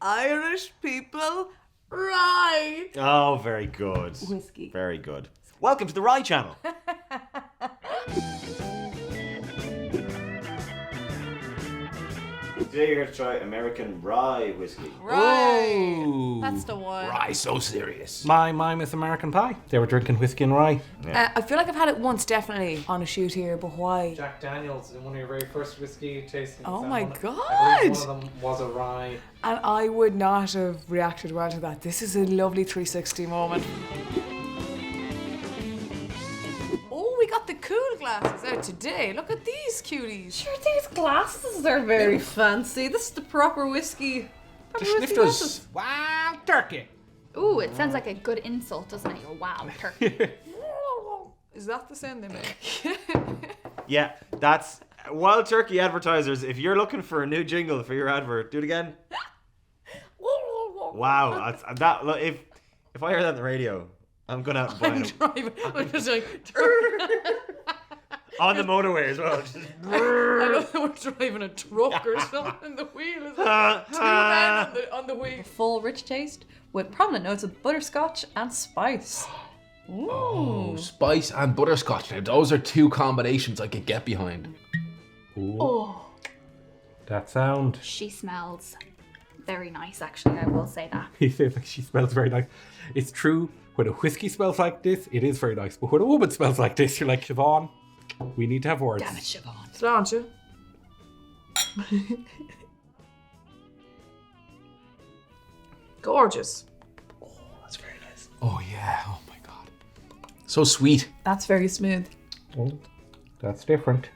Irish people rye. Oh, very good. Whiskey. Very good. Welcome to the RYE Channel. Today you're here to try American rye whiskey. Rye. Ooh. That's the one. Rye, so serious. My Miss American Pie. They were drinking whiskey and rye. I feel like I've had it once, definitely, on a shoot here, but why? Jack Daniels in one of your very first whiskey tastings. Oh my I God. believe one of them was a rye. And I would not have reacted well to that. This is a lovely 360 moment. Oh, we got the cool glasses out today. Look at these cuties. Sure, these glasses are very fancy. This is the proper whiskey. The Schnifters. Wow, turkey. Ooh, it sounds like a good insult, doesn't it? Wow, turkey. Is that the sound they make? Yeah, that's Wild Turkey advertisers. If you're looking for a new jingle for your advert, do it again. Wow, if I hear that on the radio, I'm gonna buy I'm it driving. I'm just like, on the motorway as well. I don't know, we're driving a truck or something. The wheel is like 2 men on the wheel. Full rich taste with prominent notes of butterscotch and spice. Ooh. Oh, spice and butterscotch. Now, those are two combinations I could get behind. Ooh. Oh, That sound. she smells very nice, actually, I will say that. He says like she smells very nice. It's true, when a whiskey smells like this, it is very nice. But when a woman smells like this, you're like, Siobhan, we need to have words. Damn it, Siobhan. Sláinte. Gorgeous. That's very nice. Oh, yeah. Oh, my God. So sweet. That's very smooth. Oh, that's different.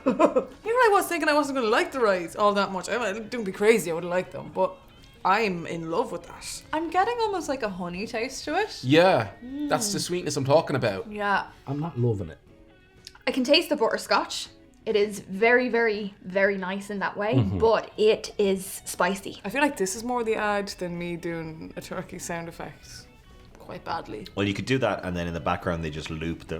You know what I was thinking? I wasn't going to like the ryes all that much. Don't be crazy, I would have liked them. But I'm in love with that. I'm getting almost like a honey taste to it. Yeah, that's the sweetness I'm talking about. Yeah. I'm not loving it. I can taste the butterscotch. It is very, very, very nice in that way, but it is spicy. I feel like this is more the ad than me doing a turkey sound effect quite badly. Well, you could do that, and then in the background they just loop the.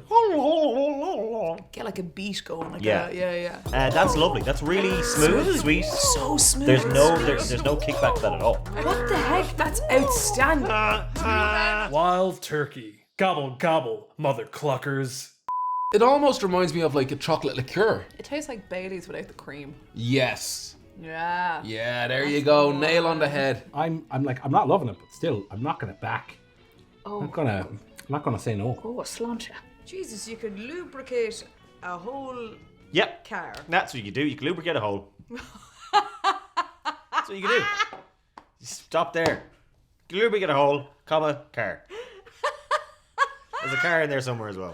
Get like a beat going. Like Yeah. Yeah. That's lovely. That's really smooth, sweet. So smooth. There's no kickback to that at all. What the heck? That's outstanding. Wild turkey. Gobble, gobble, mother cluckers. It almost reminds me of like a chocolate liqueur. It tastes like Bailey's without the cream. Yes. Yeah. Yeah, there you go. Nail on the head. I'm not loving it, but still, I'm knocking it back. Oh, I'm not gonna say no. oh, sláinte. Jesus, you could lubricate a whole Yep. car. That's what you can do. You can lubricate a hole. That's what you can do. Just stop there. You can lubricate a hole, comma, car. There's a car in there somewhere as well.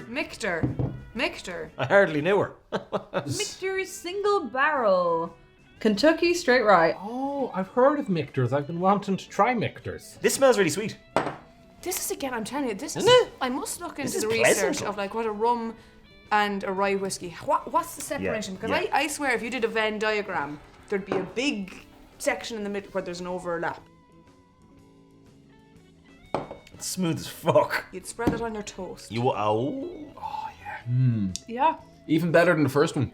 Michter. I hardly knew her. Michter's single barrel. Kentucky straight rye. Oh, I've heard of Michters. I've been wanting to try Michters. This smells really sweet. This is again, I'm telling you, this is. Isn't it? I must look into is the research pleasant. of like what a rum and a rye whiskey. What's the separation? Because yeah. I swear, if you did a Venn diagram, there'd be a big section in the middle where there's an overlap. It's smooth as fuck. You'd spread it on your toast. Yeah. Even better than the first one.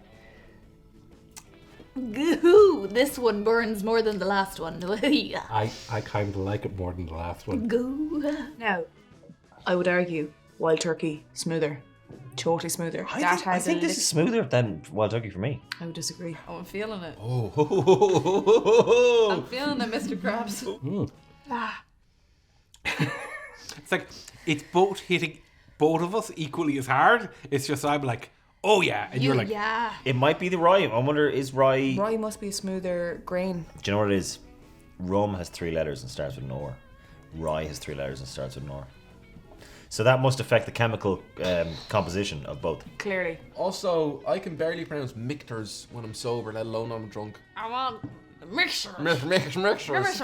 Goo, this one burns more than the last one. I kind of like it more than the last one. Goo. Now, I would argue Wild Turkey smoother, totally smoother. I think this is smoother than Wild Turkey for me. I would disagree. Oh, I'm feeling it. Oh. I'm feeling it, Mr. Krabs. It's like it's both hitting both of us equally as hard. It's just I'm like, oh yeah, and you're like, yeah. It might be the rye. I wonder, is rye... Rye must be a smoother grain. Do you know what it is? Rum has 3 letters and starts with an R. Rye has 3 letters and starts with an R. So that must affect the chemical composition of both. Clearly. Also, I can barely pronounce Michters when I'm sober, let alone when I'm drunk. I want the mixer. Mixers.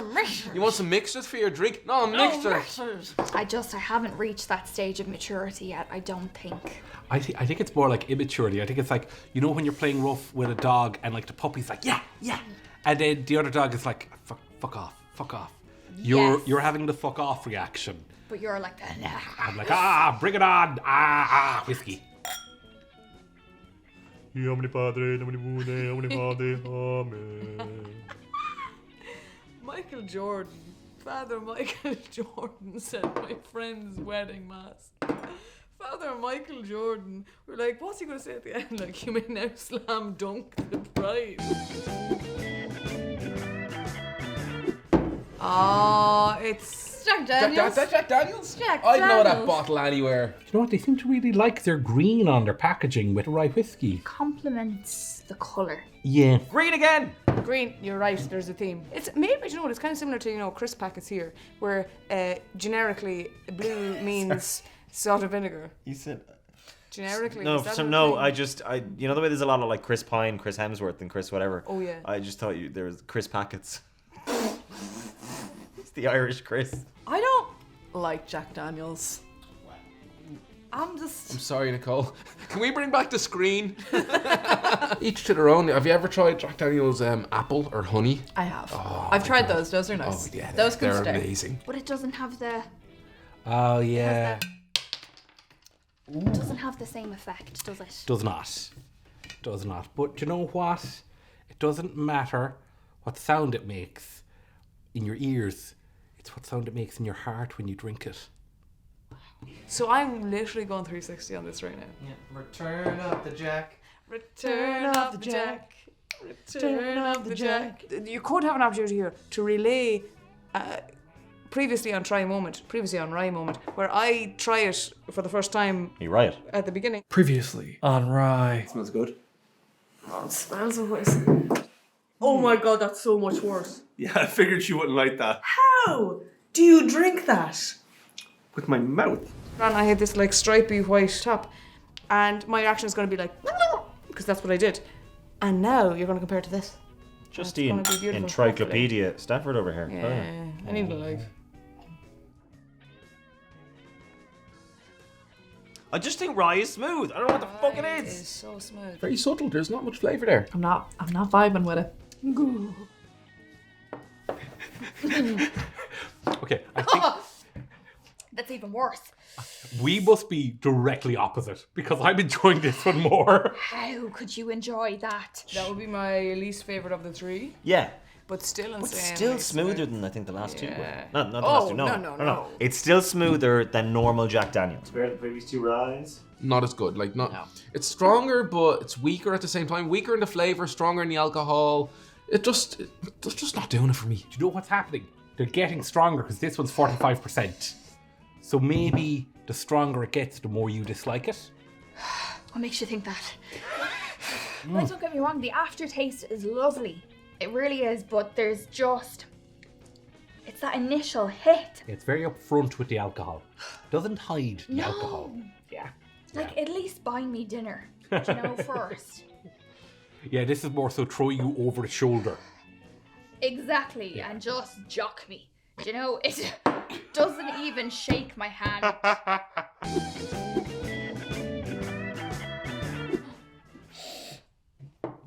You want some mixers for your drink? No, mixers. I haven't reached that stage of maturity yet, I don't think. I think it's more like immaturity. I think it's like, you know when you're playing rough with a dog and like the puppy's like, yeah, and then the other dog is like, fuck off. You're having the fuck off reaction. But you're like, I'm like, bring it on, whiskey. Michael Jordan. Father Michael Jordan said my friend's wedding mass. Father Michael Jordan. We're like, what's he going to say at the end? Like, you may now slam dunk the bride. Oh, it's Jack Daniels. Jack Daniels? Jack I'd know that Daniels. bottle anywhere. You know what? They seem to really like their green on their packaging with Rye Whiskey. Complements the colour. Yeah. Green again! green. You're right. There's a theme. It's maybe, you know what? It's kind of similar to crisp packets here, where generically blue means salt and vinegar. You said Generically. no. is that So a no. thing? I you know the way there's a lot of like Chris Pine, Chris Hemsworth, and Chris whatever. Oh yeah. I just thought there was Chris packets. It's the Irish Chris. I don't like Jack Daniels. I'm I'm sorry, Nicole. Can we bring back the screen? Each to their own. Have you ever tried Jack Daniels apple or honey? I have. Oh, I've my tried God. those. Those are nice. Oh yeah, Those can they're stay. amazing. But it doesn't have the same effect, does it? Does not. Does not. But you know what? It doesn't matter what sound it makes in your ears. It's what sound it makes in your heart when you drink it. So I'm literally going 360 on this right now. Yeah. Return of the Jack. Return of the Jack. Return of the Jack. You could have an opportunity here to relay previously on Rye Moment, where I try it for the first time You're right. at the beginning. Previously on Rye. Smells good. Oh, it smells of whiskey. Oh my god, that's so much worse. Yeah, I figured you wouldn't like that. How do you drink that? With my mouth. And I had this like stripy white top, and my reaction is going to be like, because that's what I did. And now you're going to compare it to this. Justine, gonna be beautiful, Encyclopedia Stafford over here. Yeah, I need a life. I just think rye is smooth. I don't know what the fuck it It is. is so smooth. Very subtle. There's not much flavour there. I'm not vibing with it. Okay, I think That's even worse. we must be directly opposite because I'm enjoying this one more. How could you enjoy that? That would be my least favourite of the three, Yeah. but still But insane. still smoother than I think the last two were. Yeah. Not the Oh, last two, no. no. It's still smoother than normal Jack Daniels. Compare the previous two ryes. Not as good. Like It's stronger, but it's weaker at the same time. Weaker in the flavour, stronger in the alcohol. It's just not doing it for me. Do you know what's happening? They're getting stronger because this one's 45%. So maybe the stronger it gets, the more you dislike it. What makes you think that? Like, don't get me wrong, the aftertaste is lovely. It really is, but there's just... It's that initial hit. It's very upfront with the alcohol. Doesn't hide the No. alcohol. Yeah. Like, at least buy me dinner, you know, first. Yeah, this is more so throw you over the shoulder. Exactly, and just jock me. You know, it doesn't even shake my hand.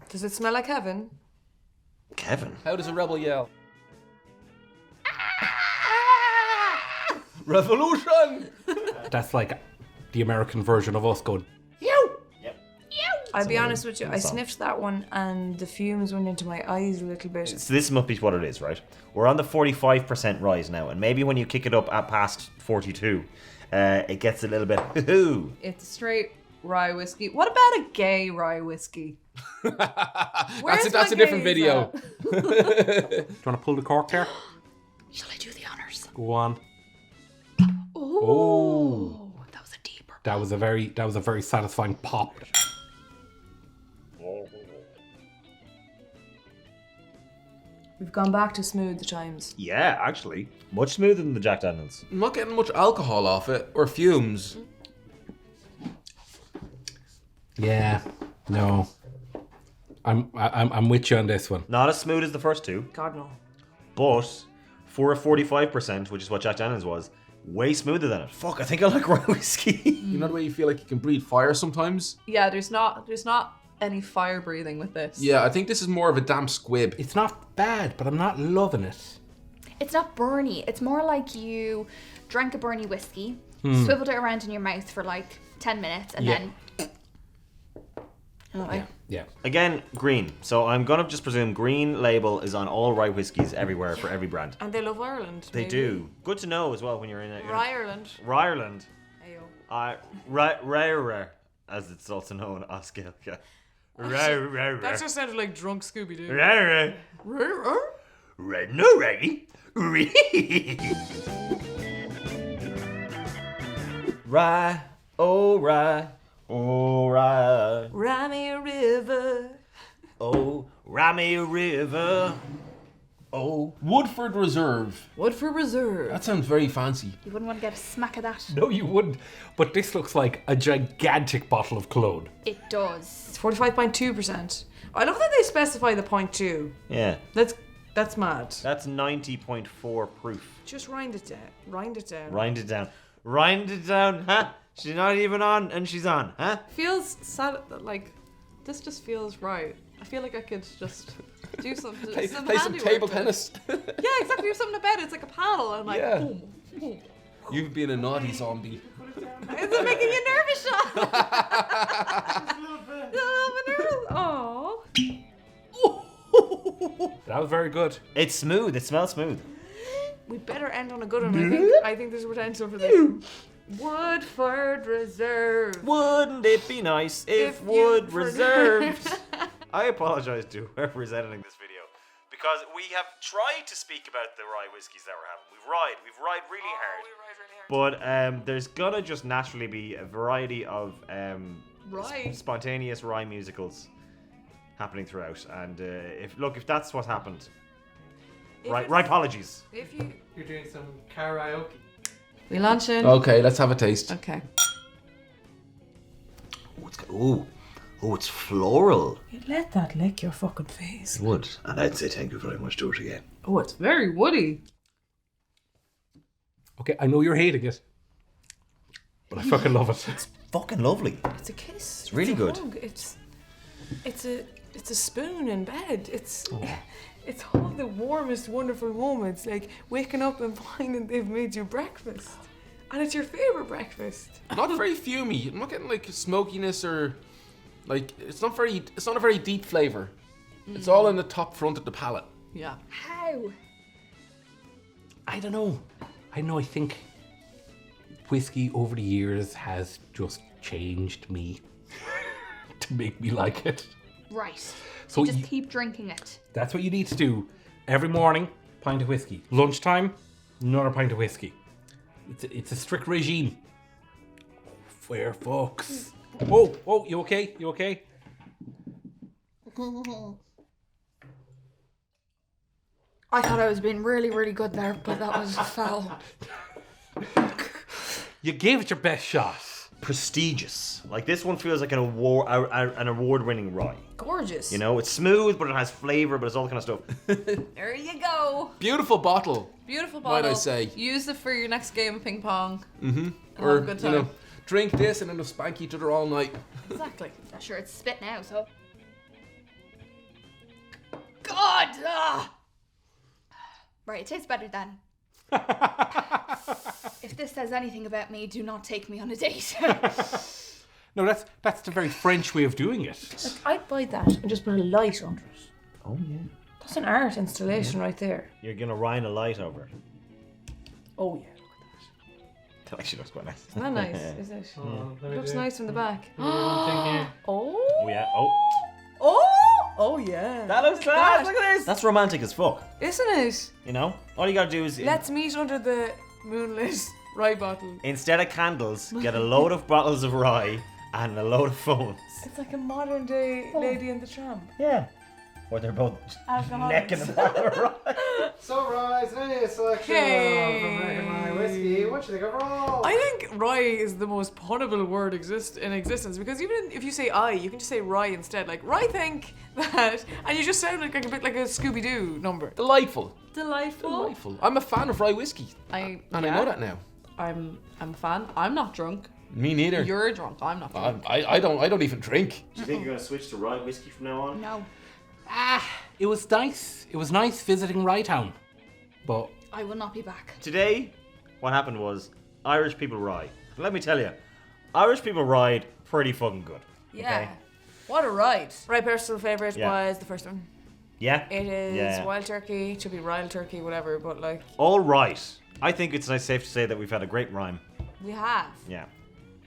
Does it smell like heaven? Kevin. How does a rebel yell? Revolution! That's like the American version of us going, I'll be honest with you, I sniffed that one and the fumes went into my eyes a little bit. So this must be what it is, right? We're on the 45% rise now, and maybe when you kick it up at past 42, it gets a little bit hoo-hoo. It's straight rye whiskey. What about a gay rye whiskey? That's my a different gaze video. do you want to pull the cork there? Shall I do the honours? Go on. Oh, that was a deeper. That was a very satisfying pop. We've gone back to smooth times. Yeah, actually. Much smoother than the Jack Daniels. I'm not getting much alcohol off it, or fumes. Yeah. No. I'm with you on this one. Not as smooth as the first two, God no. but for a 45%, which is what Jack Daniels was, way smoother than it. Fuck, I think I like rye whiskey. You know the way you feel like you can breathe fire sometimes? Yeah, there's not any fire breathing with this. Yeah, I think this is more of a damp squib. It's not bad, but I'm not loving it. It's not burny. It's more like you drank a burny whiskey, swiveled it around in your mouth for like 10 minutes, and Yeah. then... No, Yeah. Again, green. So I'm gonna just presume green label is on all rye whiskies everywhere for every brand. And they love Ireland. They maybe. do. Good to know as well when you're in it. Ireland. Ireland. Ayo. Rare, as it's also known, Oskelka. Rare. That just sounded like drunk Scooby Doo. Rare. No, Raggy. Rye, oh rye, oh rye, Rye River. oh Rye River, oh. Woodford Reserve. Woodford Reserve. That sounds very fancy. You wouldn't want to get a smack of that. No, you wouldn't. But this looks like a gigantic bottle of cologne. It does. It's 45.2%. I love that they specify the 0.2. Yeah, That's mad. that's 90.4 proof. Just rind it down. Rind it down. Rind it down, huh? She's not even on, and she's on, huh? Feels sad, like, this just feels right. I feel like I could just do something. Play some handiwork table with it. tennis. Yeah, exactly. Do something about it. It's like a paddle, and like, Yeah. boom, boom. You've been a naughty zombie. Is it making you nervous, Sean? Oh. That was very good. It's smooth. It smells smooth. We better end on a good one. I think there's potential for this. Woodford Reserve. Wouldn't it be nice if If Wood you- reserved? I apologise to whoever is editing this video because we have tried to speak about the rye whiskies that we're having. We've ried really hard. But there's gonna just naturally be a variety of Rye. spontaneous rye musicals happening throughout. And if that's what happened, rye apologies. If you You're doing some karaoke. We launching. Okay, let's have a taste. Okay. Oh, it's floral. You let that lick your fucking face. Wood. And I'd say thank you very much. Do it again. Oh, it's very woody. Okay, I know you're hating it, but I fucking love it. It's fucking lovely. It's a kiss. It's really a good. hug. It's a spoon in bed. It's all the warmest, wonderful moments, like waking up and finding they've made you breakfast, and it's your favorite breakfast. Not very fumey. I'm not getting like smokiness or like it's not a very deep flavour. It's all in the top front of the palate. Yeah. How? I don't know. I think whiskey over the years has just changed me to make me like it. Right. So You just you- keep drinking it. That's what you need to do. Every morning, pint of whiskey. Lunchtime, another pint of whiskey. It's a strict regime. Fair fucks. Oh, you okay? You okay? I thought I was being really, really good there, but that was foul. You gave it your best shot. Prestigious. Like this one feels like an award-winning rye. Gorgeous. You know, it's smooth, but it has flavour, but it's all kind of stuff. There you go. Beautiful bottle. Beautiful bottle. Might I say. Use it for your next game of ping pong. Or have a good time. drink this and then just spank each other all night. Exactly. Not sure it's spit now, so. God! Right, it tastes better then. If this says anything about me, do not take me on a date. No, that's the very French way of doing it. I'd buy that and just put a light under it. Oh yeah. That's an art installation right there. You're gonna rhine a light over it. Oh yeah, look at That actually looks quite nice. that. Isn't that nice? Is it? Let me Looks do nice from the back. one thing here. Oh. Oh yeah. Oh. Oh yeah. That looks class. Look at this. That's romantic as fuck. Isn't it? You know, all you gotta do is Let's meet under the moonlit rye bottle. instead of candles, get a load of bottles of rye and a load of phones. It's like a modern day Lady and the Tramp. Yeah. Or they're both Alcoholics. necking a bottle of rye. So, Rye's a selection Hey. of American Rye Whiskey. What you think overall? I think rye is the most punnable word in existence because even if you say I, you can just say rye instead. Like rye think that, and you just sound like a bit like a Scooby Doo number. Delightful. Delightful. Delightful. I'm a fan of rye whiskey. I And I know that now. I'm a fan. I'm not drunk. Me neither. You're drunk. I'm not drunk. I don't even drink. Do you think you're gonna switch to rye whiskey from now on? No, It was nice. It was nice visiting Rye Town. But I will not be back. Today, what happened was Irish people ride. Let me tell you, Irish people ride pretty fucking good. Yeah. Okay? What a ride. My personal favourite Yeah. was the first one. Yeah. It is Yeah. wild turkey, it should be wild turkey, whatever, but like, All right. I think it's safe to say that we've had a great rhyme. we have. Yeah.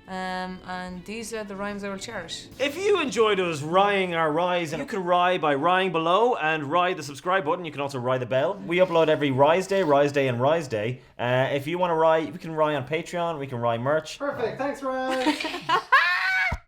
And these are the rhymes I will cherish. If you enjoyed us ryeing our ryes, you can rye by ryeing below and rye the subscribe button. You can also rye the bell. We upload every Rise Day, and Rise Day. If you want to rye, we can rye on Patreon. We can rye merch. Perfect. Thanks, Ryan.